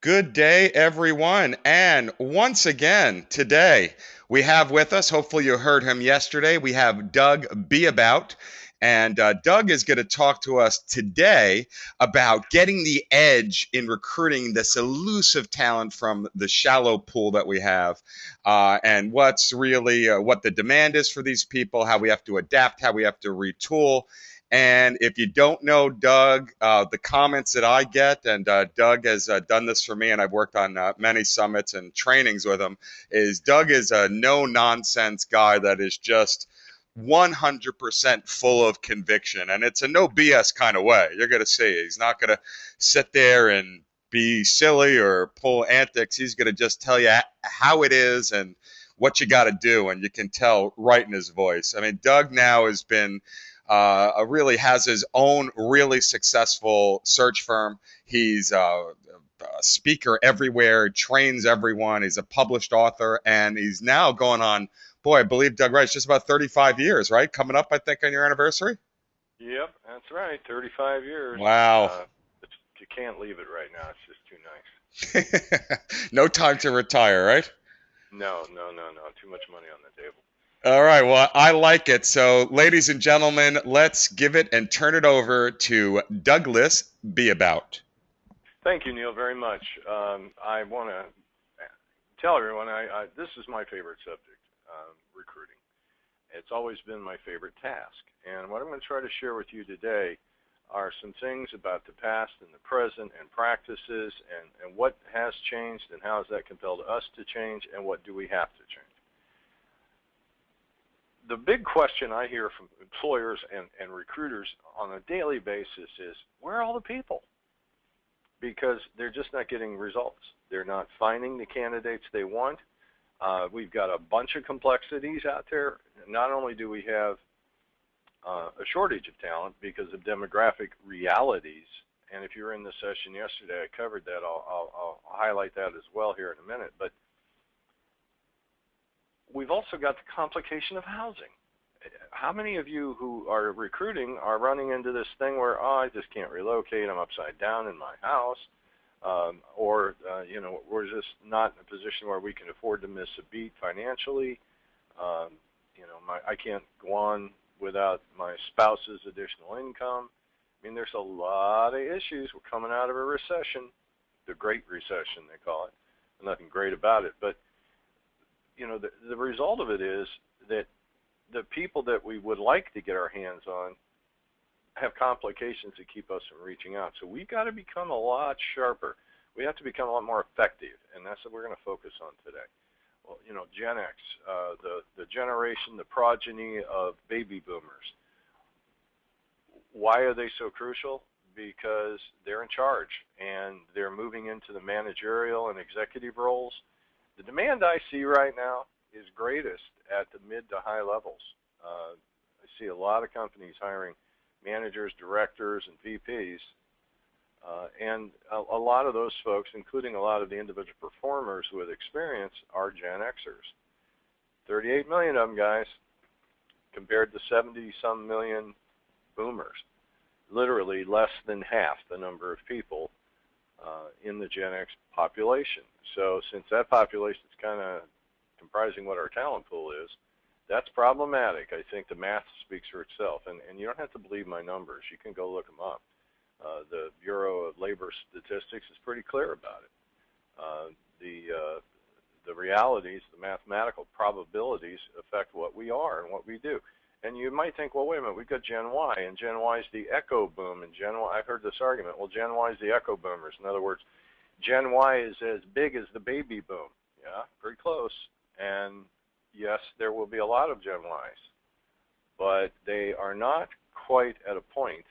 Good day, everyone. And once again, today we have with us, hopefully you heard him yesterday, we have Doug Beabout. And Doug is going to talk to us today about getting the edge in recruiting this elusive talent from the shallow pool that we have, and what's really what the demand is for these people, how we have to adapt, how we have to retool. And if you don't know Doug, the comments that I get, and Doug has done this for me, and I've worked on many summits and trainings with him, is Doug is a no nonsense guy that is just 100% full of conviction. And it's a no BS kind of way. You're going to see. He's not going to sit there and be silly or pull antics. He's going to just tell you how it is and what you got to do. And you can tell right in his voice. I mean, Doug now has been really has his own really successful search firm. He's a speaker everywhere, trains everyone. He's a published author, and he's now going on, boy, I believe Doug Wright's just about 35 years, right? Coming up, I think, on your anniversary? Yep, that's right. 35 years. Wow. You can't leave it right now. It's just too nice. No time to retire, right? No, no, no, no. Too much money on the table. All right, well, I like it. So, ladies and gentlemen, let's give it and turn it over to Douglas Beabout. Thank you, Neil, very much. I want to tell everyone this is my favorite subject, recruiting. It's always been my favorite task. And what I'm going to try to share with you today are some things about the past and the present and practices and what has changed and how has that compelled us to change and what do we have to change. The big question I hear from employers and recruiters on a daily basis is, where are all the people? Because they're just not getting results. They're not finding the candidates they want. We've got a bunch of complexities out there. Not only do we have a shortage of talent because of demographic realities, and if you were in the session yesterday, I covered that. I'll highlight that as well here in a minute. But we've also got the complication of housing. How many of you who are recruiting are running into this thing where, oh, I just can't relocate, I'm upside down in my house, or we're just not in a position where we can afford to miss a beat financially. I can't go on without my spouse's additional income. I mean, there's a lot of issues. We're coming out of a recession, the Great Recession they call it. Nothing great about it, but the result of it is that the people that we would like to get our hands on have complications that keep us from reaching out. So we've got to become a lot sharper. We have to become a lot more effective, and that's what we're going to focus on today. Well, Gen X, the generation, the progeny of baby boomers. Why are they so crucial? Because they're in charge, and they're moving into the managerial and executive roles. The demand I see right now is greatest at the mid to high levels. I see a lot of companies hiring managers, directors, and VPs, and a lot of those folks, including a lot of the individual performers with experience, are Gen Xers. 38 million of them, guys, compared to 70-some million boomers. Literally less than half the number of people in the Gen X population. So since that population is kind of comprising what our talent pool is, that's problematic. I think the math speaks for itself. And you don't have to believe my numbers. You can go look them up. The Bureau of Labor Statistics is pretty clear about it. The realities, the mathematical probabilities affect what we are and what we do. And you might think, well, wait a minute, we've got Gen Y, and Gen Y is the echo boom, and Gen Y, I've heard this argument, well, Gen Y is the echo boomers. In other words, Gen Y is as big as the baby boom. Yeah, pretty close. And yes, there will be a lot of Gen Ys, but they are not quite at a point,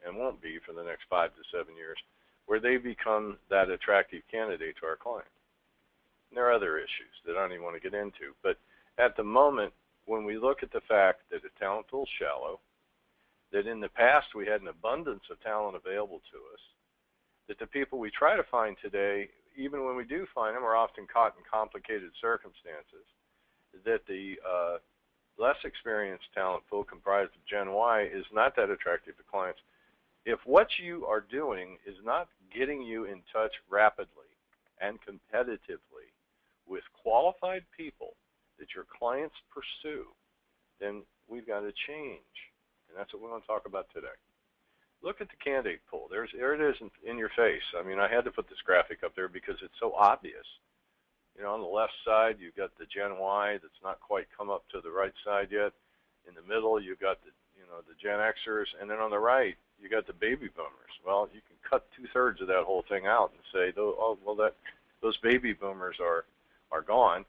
and won't be for the next 5 to 7 years, where they become that attractive candidate to our client. And there are other issues that I don't even want to get into, but at the moment, when we look at the fact that the talent pool is shallow, that in the past we had an abundance of talent available to us, that the people we try to find today, even when we do find them, are often caught in complicated circumstances, that the less experienced talent pool comprised of Gen Y is not that attractive to clients, If what you are doing is not getting you in touch rapidly and competitively with qualified people that your clients pursue, then we've got to change. And that's what we want to talk about today. Look at the candidate pool. There it is in your face. I mean, I had to put this graphic up there because it's so obvious. You know, on the left side, you've got the Gen Y that's not quite come up to the right side yet. In the middle, you've got the Gen Xers, and then on the right, you got the baby boomers. Well, you can cut 2/3 of that whole thing out and say, oh, well, those baby boomers are gone.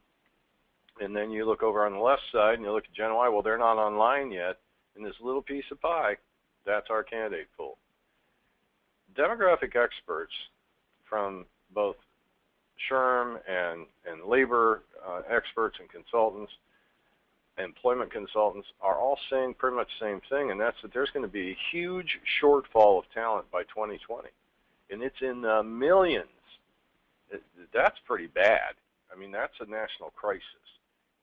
And then you look over on the left side and you look at Gen Y. Well, they're not online yet. In this little piece of pie, that's our candidate pool. Demographic experts from both SHRM and labor experts and consultants, employment consultants, are all saying pretty much the same thing, and that's that there's going to be a huge shortfall of talent by 2020, and it's in millions. That's pretty bad. I mean, that's a national crisis.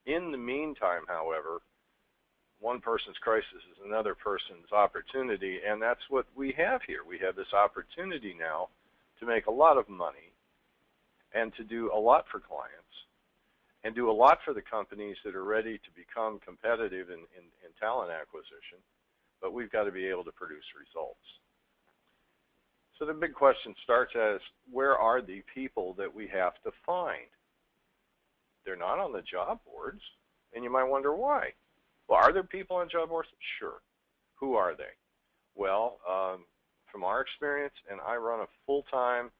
In the meantime, however, one person's crisis is another person's opportunity, and that's what we have here. We have this opportunity now to make a lot of money and to do a lot for clients and do a lot for the companies that are ready to become competitive in talent acquisition, but we've got to be able to produce results. So the big question starts as, where are the people that we have to find? They're not on the job boards, and you might wonder why. Well, are there people on job boards? Sure. Who are they? Well, from our experience, and I run a full-time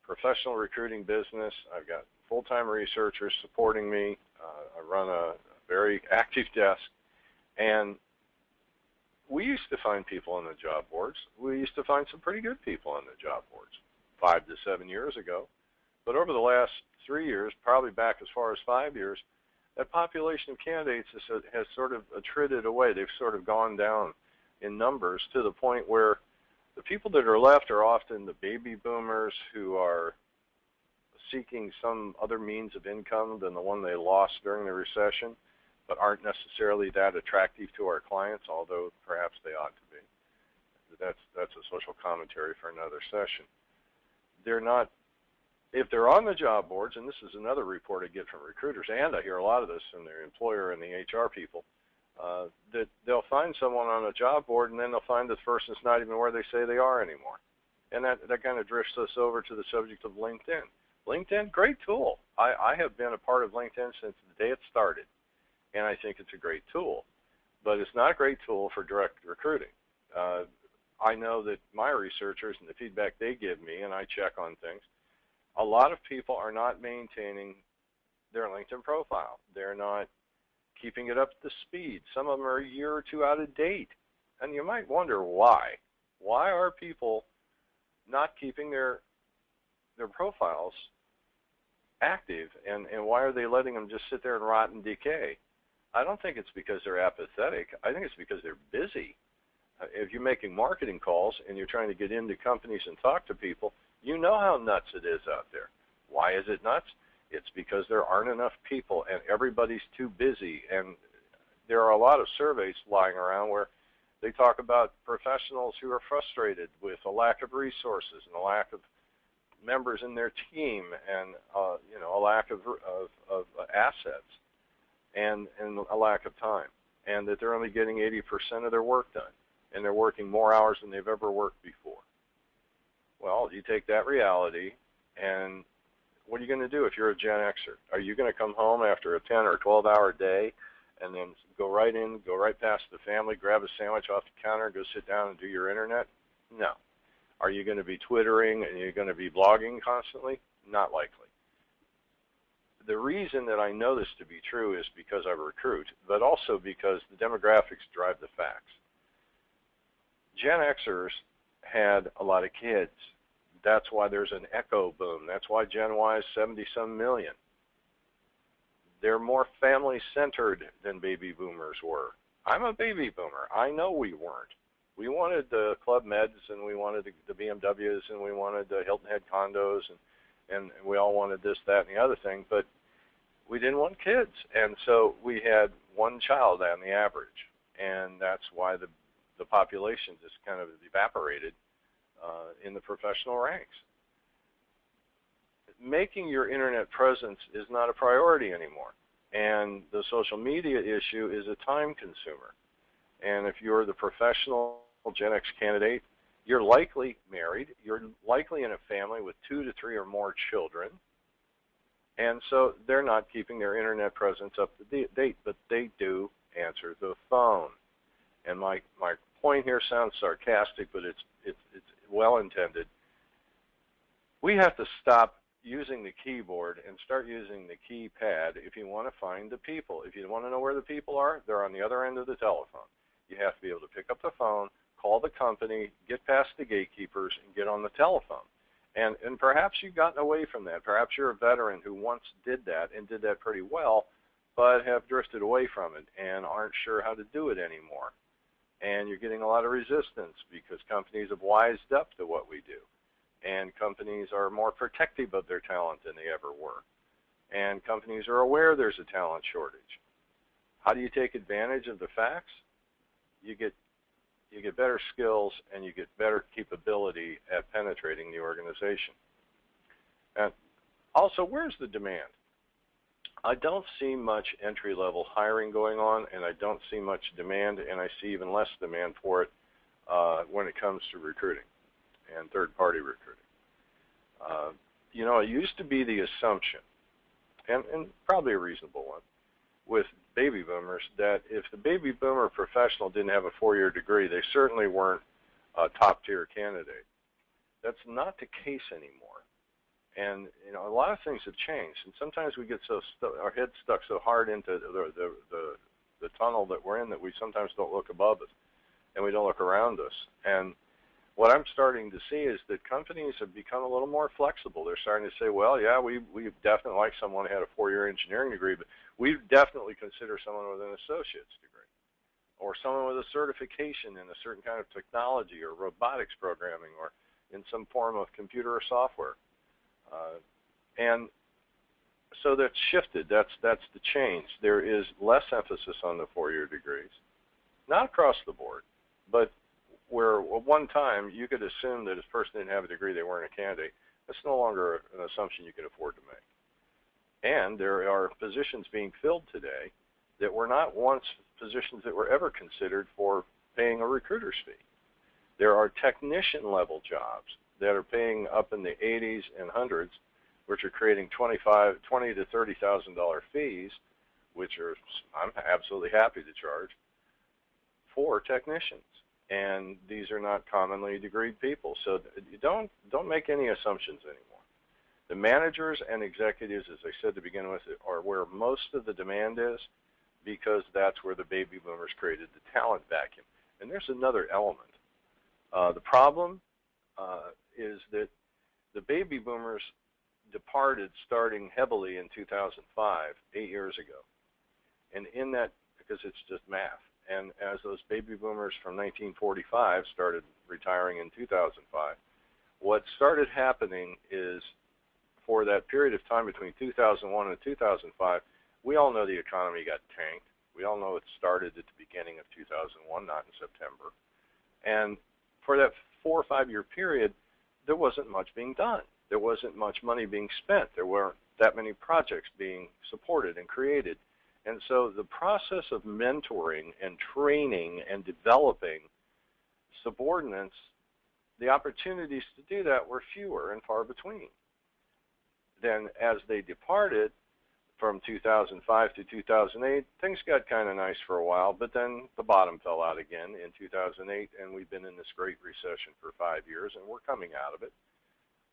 professional recruiting business. I've got full-time researchers supporting me. I run a very active desk, and we used to find people on the job boards. We used to find some pretty good people on the job boards 5 to 7 years ago. But over the last 3 years, probably back as far as 5 years, that population of candidates has sort of attrited away. They've sort of gone down in numbers to the point where the people that are left are often the baby boomers who are seeking some other means of income than the one they lost during the recession, but aren't necessarily that attractive to our clients, although perhaps they ought to be. That's a social commentary for another session. They're not, if they're on the job boards, and this is another report I get from recruiters, and I hear a lot of this from their employer and the HR people, that they'll find someone on a job board and then they'll find this person's not even where they say they are anymore. And that kind of drifts us over to the subject of LinkedIn. LinkedIn, great tool. I have been a part of LinkedIn since the day it started, and I think it's a great tool. But it's not a great tool for direct recruiting. I know that my researchers and the feedback they give me, and I check on things, a lot of people are not maintaining their LinkedIn profile. They're not keeping it up to speed. Some of them are a year or two out of date. And you might wonder why. Why are people not keeping their profiles active, and why are they letting them just sit there and rot and decay? I don't think it's because they're apathetic. I think it's because they're busy. If you're making marketing calls and you're trying to get into companies and talk to people, you know how nuts it is out there. Why is it nuts? It's because there aren't enough people and everybody's too busy. And there are a lot of surveys lying around where they talk about professionals who are frustrated with a lack of resources and a lack of members in their team, and a lack of assets and a lack of time, and that they're only getting 80% of their work done, and they're working more hours than they've ever worked before. Well, you take that reality, and what are you going to do if you're a Gen Xer? Are you going to come home after a 10 or 12-hour day and then go right past the family, grab a sandwich off the counter, go sit down and do your internet? No. Are you going to be twittering and you're going to be blogging constantly? Not likely. The reason that I know this to be true is because I recruit, but also because the demographics drive the facts. Gen Xers had a lot of kids. That's why there's an echo boom. That's why Gen Y is 70-some million. They're more family-centered than baby boomers were. I'm a baby boomer. I know we weren't. We wanted the Club Meds, and we wanted the BMWs, and we wanted the Hilton Head condos, and we all wanted this, that, and the other thing, but we didn't want kids. And so we had one child on the average, and that's why the the population just kind of evaporated in the professional ranks. Making your internet presence is not a priority anymore. And the social media issue is a time consumer. And if you're the professional Gen X candidate, you're likely married, you're likely in a family with 2 to 3 or more children, and so they're not keeping their internet presence up to date, but they do answer the phone. And my point here sounds sarcastic, but it's well intended. We have to stop using the keyboard and start using the keypad if you want to find the people. If you want to know where the people are, they're on the other end of the telephone. You have to be able to pick up the phone, call the company, get past the gatekeepers, and get on the telephone. And perhaps you've gotten away from that. Perhaps you're a veteran who once did that and did that pretty well, but have drifted away from it and aren't sure how to do it anymore. And you're getting a lot of resistance because companies have wised up to what we do. And companies are more protective of their talent than they ever were. And companies are aware there's a talent shortage. How do you take advantage of the facts? You get better skills and you get better capability at penetrating the organization. And also, where's the demand? I don't see much entry-level hiring going on, and I don't see much demand, and I see even less demand for it when it comes to recruiting and third-party recruiting. It used to be the assumption, and probably a reasonable one, with baby boomers, that if the baby boomer professional didn't have a 4-year degree, they certainly weren't a top-tier candidate. That's not the case anymore. And a lot of things have changed, and sometimes we get our heads stuck so hard into the tunnel that we're in that we sometimes don't look above us, and we don't look around us. And what I'm starting to see is that companies have become a little more flexible. They're starting to say, well, yeah, we definitely like someone who had a 4-year engineering degree, but we definitely consider someone with an associate's degree or someone with a certification in a certain kind of technology or robotics programming or in some form of computer or software. And so that's shifted. That's the change. There is less emphasis on the 4-year degrees, not across the board, but where at one time you could assume that if a person didn't have a degree, they weren't a candidate. That's no longer an assumption you can afford to make. And there are positions being filled today that were not once positions that were ever considered for paying a recruiter's fee. There are technician-level jobs that are paying up in the 80s and hundreds, which are creating $20,000 to $30,000 fees, which I'm absolutely happy to charge for technicians. And these are not commonly degreed people, so you don't make any assumptions anymore. The managers and executives, as I said to begin with, are where most of the demand is, because that's where the baby boomers created the talent vacuum. And there's another element. The problem is that the baby boomers departed starting heavily in 2005, 8 years ago. And in that, because it's just math, and as those baby boomers from 1945 started retiring in 2005, what started happening is for that period of time between 2001 and 2005, we all know the economy got tanked. We all know it started at the beginning of 2001, not in September. And for that 4 or 5 year period, there wasn't much being done. There wasn't much money being spent. There weren't that many projects being supported and created. And so the process of mentoring and training and developing subordinates, the opportunities to do that were fewer and far between. Then as they departed from 2005 to 2008, things got kind of nice for a while, but then the bottom fell out again in 2008, and we've been in this great recession for 5 years, and we're coming out of it.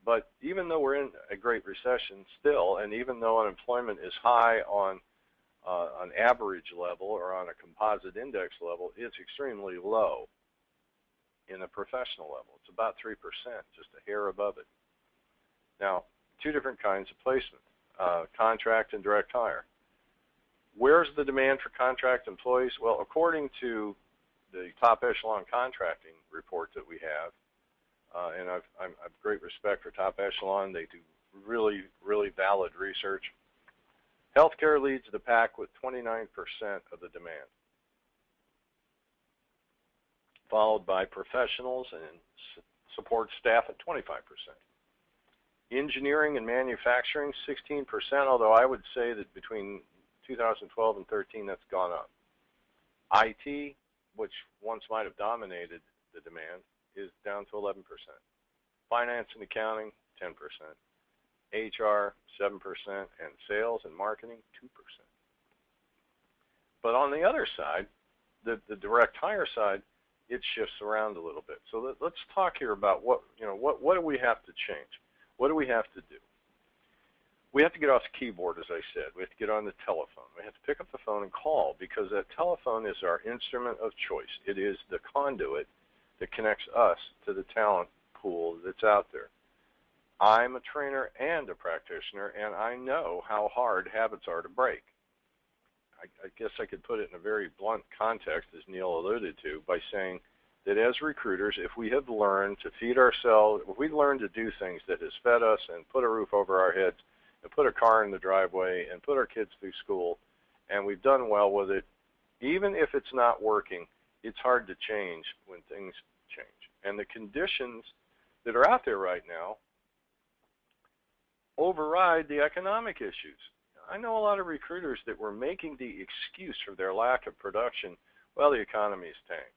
But even though we're in a great recession still, and even though unemployment is high on an average level or on a composite index level, it's extremely low in a professional level. It's about 3%, just a hair above it. Now, 2 different kinds of placement, contract and direct hire. Where's the demand for contract employees? Well, according to the top echelon contracting report that we have, and I've great respect for top echelon, they do really, really valid research. Healthcare leads the pack with 29% of the demand. followed by professionals and support staff at 25%. Engineering and manufacturing, 16%, although I would say that between 2012 and 13, that's gone up. IT, which once might have dominated the demand, is down to 11%. Finance and accounting, 10%. HR, 7%, and sales and marketing, 2%. But on the other side, the direct hire side, it shifts around a little bit. So let's talk here about what do we have to change? What do we have to do? We have to get off the keyboard, as I said. We have to get on the telephone. We have to pick up the phone and call, because that telephone is our instrument of choice. It is the conduit that connects us to the talent pool that's out there. I'm a trainer and a practitioner, and I know how hard habits are to break. I guess I could put it in a very blunt context, as Neil alluded to, by saying that as recruiters, if we have learned to feed ourselves, if we learn to do things that has fed us and put a roof over our heads and put a car in the driveway and put our kids through school, and we've done well with it, even if it's not working, it's hard to change when things change. And the conditions that are out there right now override the economic issues. I know a lot of recruiters that were making the excuse for their lack of production, well, the economy's tanked.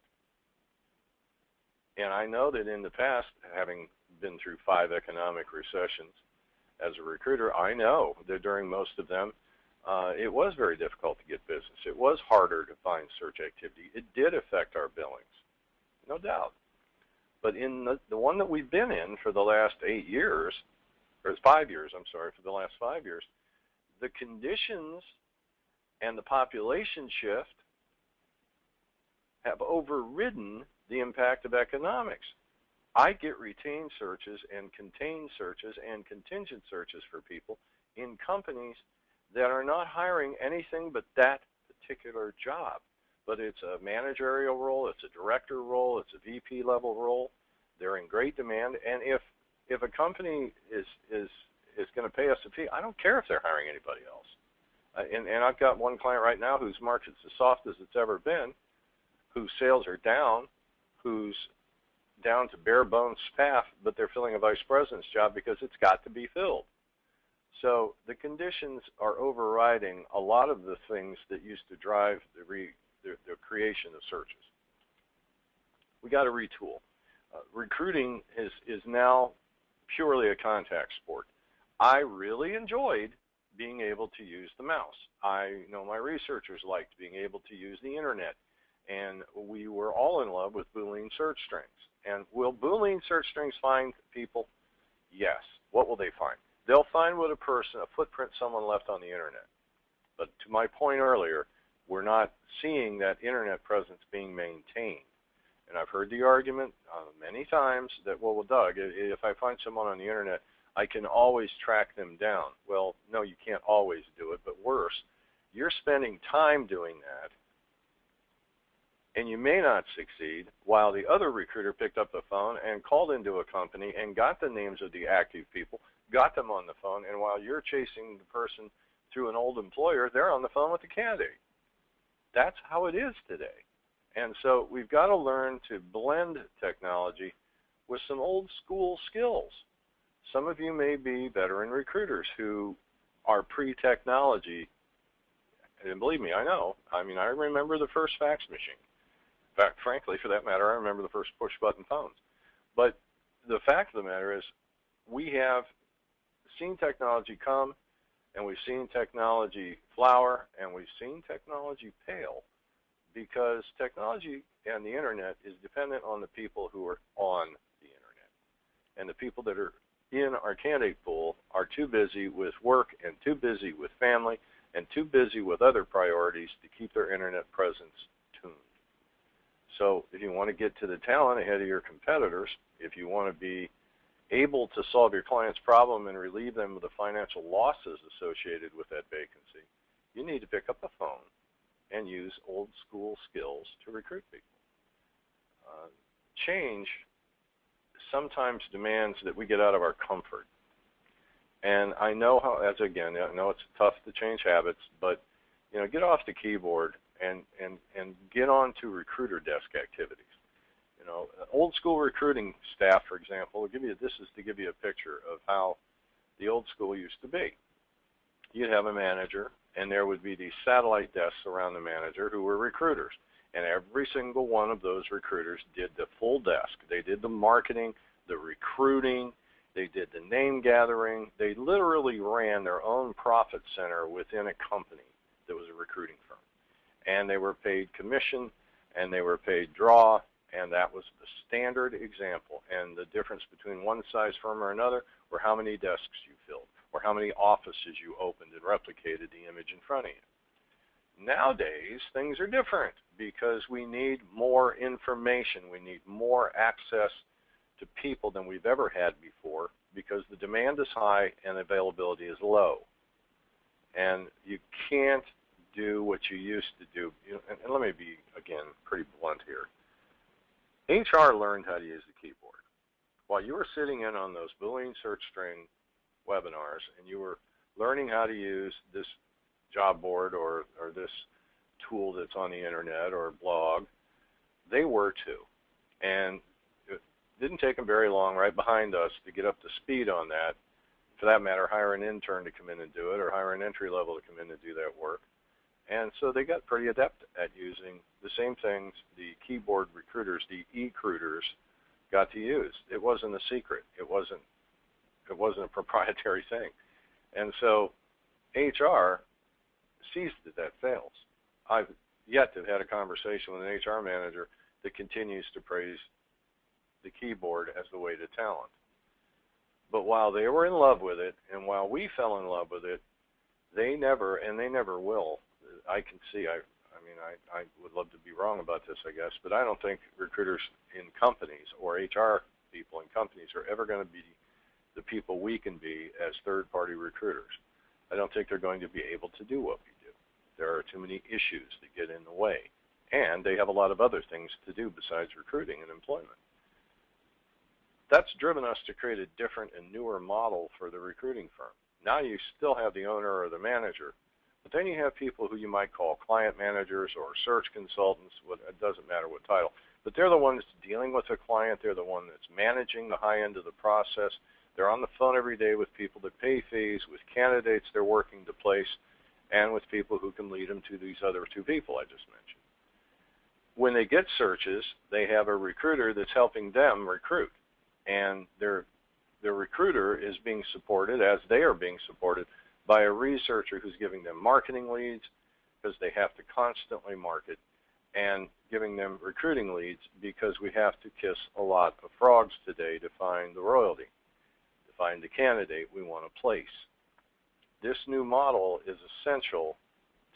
And I know that in the past, having been through 5 economic recessions as a recruiter, I know that during most of them, it was very difficult to get business. It was harder to find search activity. It did affect our billings, no doubt. But in the one that we've been in for the last 8 years, or 5 years, I'm sorry, for the last 5 years, the conditions and the population shift have overridden the impact of economics. I get retained searches and contained searches and contingent searches for people in companies that are not hiring anything but that particular job. But it's a managerial role, it's a director role, it's a VP level role. They're in great demand, and if a company is going to pay us a fee, I don't care if they're hiring anybody else. And I've got one client right now whose market's as soft as it's ever been, whose sales are down, who's down to bare bones staff, but they're filling a vice president's job because it's got to be filled. So the conditions are overriding a lot of the things that used to drive the creation of searches. We got to retool. Recruiting is now purely a contact sport. I really enjoyed being able to use the mouse. I know my researchers liked being able to use the internet, and we were all in love with Boolean search strings. And will Boolean search strings find people? Yes. What will they find? They'll find what a footprint someone left on the internet. But to my point earlier, we're not seeing that internet presence being maintained. And I've heard the argument many times that, well, Doug, if I find someone on the internet, I can always track them down. Well, no, you can't always do it, but worse, you're spending time doing that, and you may not succeed, while the other recruiter picked up the phone and called into a company and got the names of the active people, got them on the phone, and while you're chasing the person through an old employer, they're on the phone with the candidate. That's how it is today. And so we've got to learn to blend technology with some old school skills. Some of you may be veteran recruiters who are pre-technology, and believe me, I know. I mean, I remember the first fax machine. In fact, frankly, for that matter, I remember the first push-button phones. But the fact of the matter is, we have seen technology come, and we've seen technology flower, and we've seen technology pale, because technology and the internet is dependent on the people who are on the internet. And the people that are in our candidate pool are too busy with work and too busy with family and too busy with other priorities to keep their internet presence tuned. So if you want to get to the talent ahead of your competitors, if you want to be able to solve your client's problem and relieve them of the financial losses associated with that vacancy, you need to pick up the phone and use old school skills to recruit people. Change sometimes demands that we get out of our comfort. And I know I know it's tough to change habits, but get off the keyboard and get on to recruiter desk activities. You know, old school recruiting staff, for example, will give you, this is to give you a picture of how the old school used to be. You'd have a manager, and there would be these satellite desks around the manager who were recruiters. And every single one of those recruiters did the full desk. They did the marketing, the recruiting, they did the name gathering. They literally ran their own profit center within a company that was a recruiting firm. And they were paid commission, and they were paid draw, and that was the standard example. And the difference between one size firm or another were how many desks you filled, or how many offices you opened and replicated the image in front of you. Nowadays, things are different because we need more information. We need more access to people than we've ever had before because the demand is high and availability is low. And you can't do what you used to do. And let me be, again, pretty blunt here. HR learned how to use the keyboard. While you were sitting in on those Boolean search string webinars and you were learning how to use this job board or this tool that's on the internet or blog, they were too. And it didn't take them very long right behind us to get up to speed on that. For that matter, hire an intern to come in and do it, or hire an entry level to come in and do that work. And so they got pretty adept at using the same things the keyboard recruiters, the e-recruiters, got to use. It wasn't a secret. It wasn't a proprietary thing. And so HR sees that fails. I've yet to have had a conversation with an HR manager that continues to praise the keyboard as the way to talent. But while they were in love with it, and while we fell in love with it, they never, and they never will. I can see, I would love to be wrong about this, I guess, but I don't think recruiters in companies or HR people in companies are ever going to be the people we can be as third-party recruiters. I don't think they're going to be able to do what we do. There are too many issues that get in the way, and they have a lot of other things to do besides recruiting and employment. That's driven us to create a different and newer model for the recruiting firm. Now you still have the owner or the manager, but then you have people who you might call client managers or search consultants. It doesn't matter what title, but they're the ones dealing with the client. They're the one that's managing the high end of the process. They're on the phone every day with people that pay fees, with candidates they're working to place, and with people who can lead them to these other two people I just mentioned. When they get searches, they have a recruiter that's helping them recruit, and their recruiter is being supported, as they are being supported, by a researcher who's giving them marketing leads because they have to constantly market, and giving them recruiting leads because we have to kiss a lot of frogs today to find the royalty, to find the candidate we want to place. This new model is essential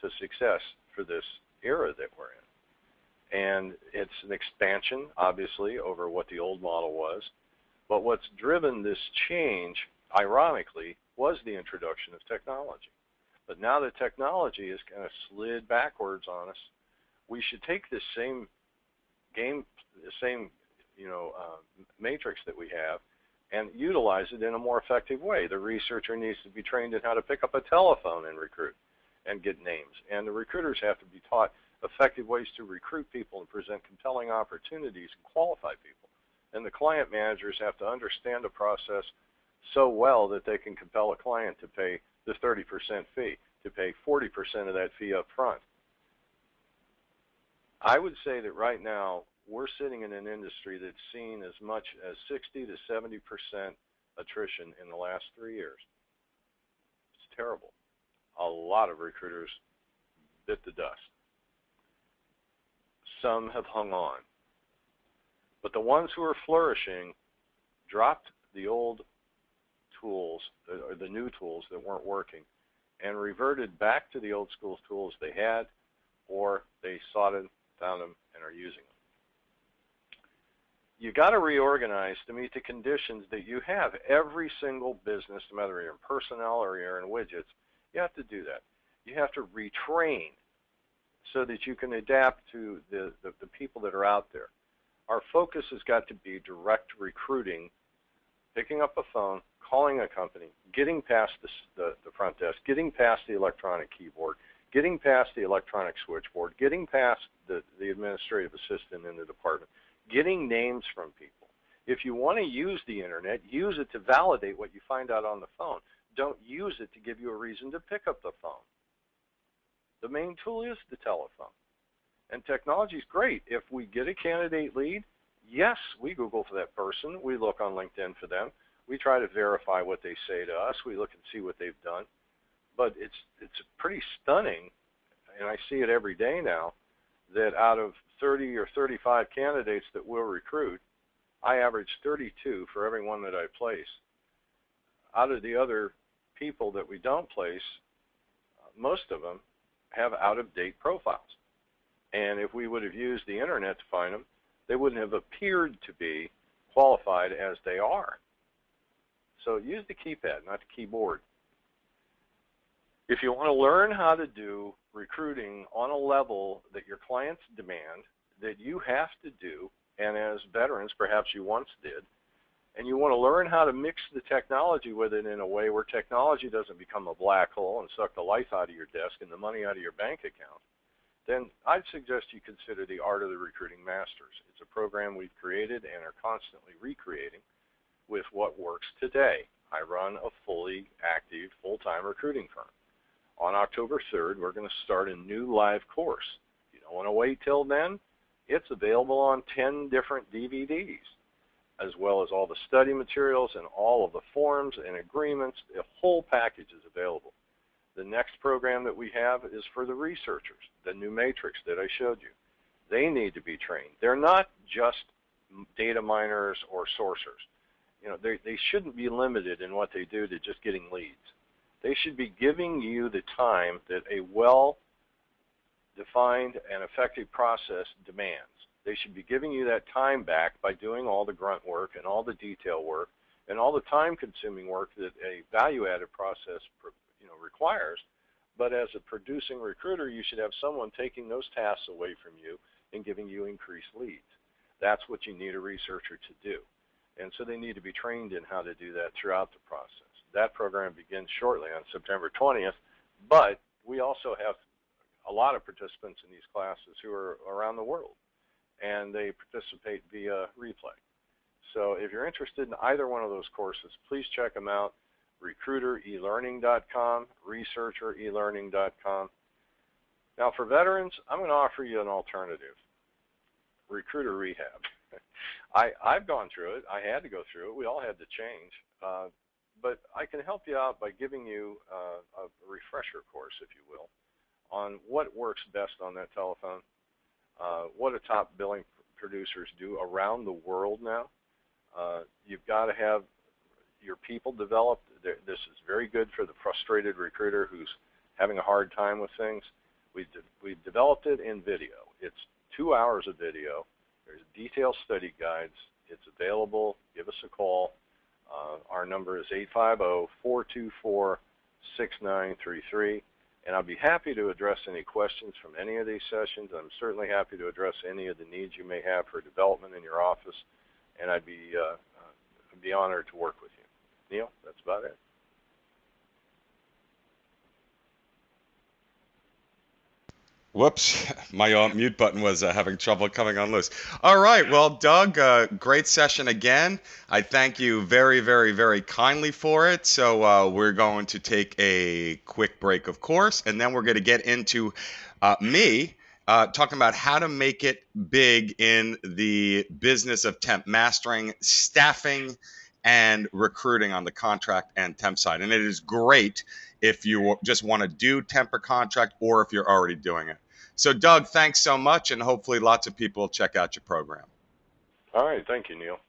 to success for this era that we're in. And it's an expansion, obviously, over what the old model was. But what's driven this change, ironically, was the introduction of technology. But now that technology has kind of slid backwards on us, we should take this same matrix that we have and utilize it in a more effective way. The researcher needs to be trained in how to pick up a telephone and recruit and get names. And the recruiters have to be taught effective ways to recruit people and present compelling opportunities and qualify people. And the client managers have to understand the process so well that they can compel a client to pay the 30% fee, to pay 40% of that fee up front. I would say that right now we're sitting in an industry that's seen as much as 60 to 70% attrition in the last 3 years. It's terrible. A lot of recruiters bit the dust. Some have hung on. But the ones who are flourishing dropped the old tools, or the new tools that weren't working, and reverted back to the old school tools they had, or they sought them, found them, and are using them. You got to reorganize to meet the conditions that you have. Every single business, no matter you're in personnel or you're in widgets, you have to do that. You have to retrain so that you can adapt to the people that are out there. Our focus has got to be direct recruiting, picking up a phone, calling a company, getting past the front desk, getting past the electronic keyboard, getting past the electronic switchboard, getting past the administrative assistant in the department, getting names from people. If you want to use the internet, use it to validate what you find out on the phone. Don't use it to give you a reason to pick up the phone. The main tool is the telephone. And technology is great. If we get a candidate lead, yes, we Google for that person. We look on LinkedIn for them. We try to verify what they say to us. We look and see what they've done. But it's pretty stunning, and I see it every day now, that out of 30 or 35 candidates that we'll recruit, I average 32 for every one that I place. Out of the other people that we don't place, most of them have out-of-date profiles. And if we would have used the internet to find them, they wouldn't have appeared to be qualified as they are. So use the keypad, not the keyboard. If you want to learn how to do recruiting on a level that your clients demand, that you have to do, and as veterans perhaps you once did, and you want to learn how to mix the technology with it in a way where technology doesn't become a black hole and suck the life out of your desk and the money out of your bank account, then I'd suggest you consider the Art of the Recruiting Masters. It's a program we've created and are constantly recreating with what works today. I run a fully active, full-time recruiting firm. On October 3rd, we're going to start a new live course. If you don't want to wait till then, it's available on 10 different DVDs, as well as all the study materials and all of the forms and agreements. The whole package is available. The next program that we have is for the researchers, the new matrix that I showed you. They need to be trained. They're not just data miners or sourcers. You know, they shouldn't be limited in what they do to just getting leads. They should be giving you the time that a well-defined and effective process demands. They should be giving you that time back by doing all the grunt work and all the detail work and all the time-consuming work that a value-added process requires. But as a producing recruiter, you should have someone taking those tasks away from you and giving you increased leads. That's what you need a researcher to do. And so they need to be trained in how to do that throughout the process. That program begins shortly on September 20th, but we also have a lot of participants in these classes who are around the world, and they participate via replay. So if you're interested in either one of those courses, please check them out, recruiterelearning.com, researcherelearning.com. Now for veterans, I'm going to offer you an alternative, Recruiter Rehab. I've gone through it. I had to go through it. We all had to change. But I can help you out by giving you a refresher course, if you will, on what works best on that telephone, what do top billing producers do around the world now. You've got to have your people developed. This is very good for the frustrated recruiter who's having a hard time with things. We've developed it in video. It's 2 hours of video. There's detailed study guides. It's available. Give us a call. Our number is 850-424-6933, and I'll be happy to address any questions from any of these sessions. I'm certainly happy to address any of the needs you may have for development in your office, and I'd be honored to work with you. Neil, that's about it. Whoops, my mute button was having trouble coming on loose. All right, well, Doug, great session again. I thank you very, very, very kindly for it. So we're going to take a quick break, of course, and then we're going to get into me talking about how to make it big in the business of temp mastering, staffing, and recruiting on the contract and temp side. And it is great if you just want to do temp or contract or if you're already doing it. So, Doug, thanks so much, and hopefully lots of people will check out your program. All right. Thank you, Neil.